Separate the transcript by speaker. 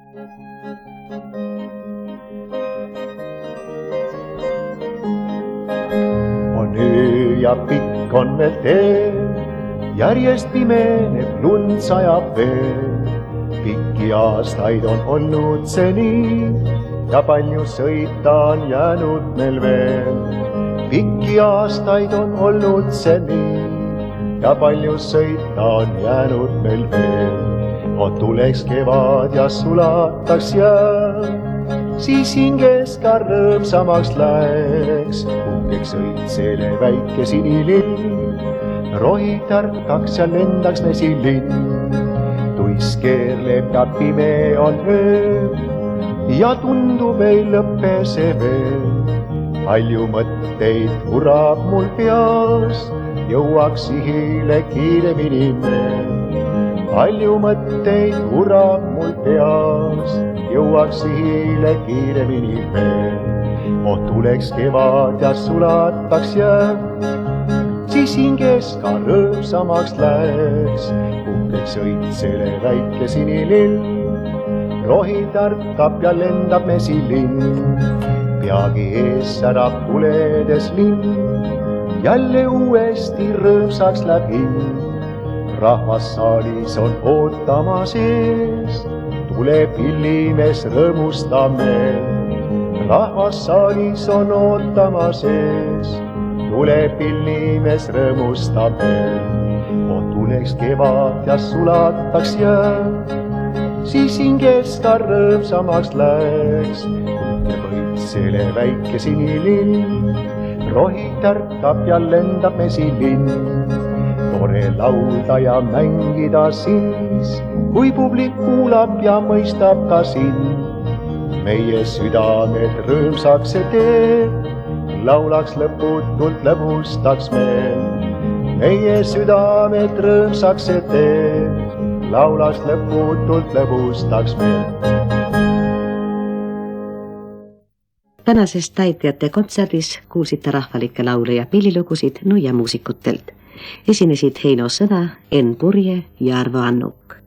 Speaker 1: On öö ja pikk on veel tee, järjest pimeneb, lund sajab veel. Pikki aastaid on olnud see nii ja palju sõita on jäänud meil veel. Pikki aastaid on olnud see nii ja palju sõita on jäänud meil veel. Tuleks kevad ja sulataks jää, siis hinges ka rõõmsamaks läheks. Puhkeks õitsele väike sinilill, rohi tärkaks ja lendaks mesilinn. Tuis keerleb ja pime on öö ja tundub ei lõppe see veel. Palju mõtteid vurab mul peas, jõuaks sihile kiiremini veel. Palju mõtteid vurab mul peas, jõuaks sihile kiiremini veel. Tuleks kevad ja sulataks jää, siis hinges ka rõõmsamaks läheks. Puhkeks õitsele väike sinilill, rohi tärkab ja lendab mesilinn. Peagi ees särab tuledes linn, jälle uuesti rõõmsaks läheb hing. Rahvassaalis on ootama sees, tuleb pillimees rõõmustame. Rahvassaalis on ootama sees, tuleb pillimees rõõmustame. Tuleks kevad ja sulataks jää, siis hinges ka rõõmsamaks läheks. Puhkeb õitsele väike sinilill, rohi tärkab ja lendab mesilinn. Tore laulda ja mängida siis, kui publik kuulab ja mõistab ka sind. Meie südamed rõõmsaks see teeb, laulaks lõputult lõbustaks meil. Meie südamed rõõmsaks see teeb, laulaks lõputult lõbustaks meil.
Speaker 2: Tänases Täitjate kontserdis kuulsite rahvalikke laule ja pillilugusid Nuia muusikutelt. Esinesid Heino Sõna, Enn Purje ja Arvo Annuk.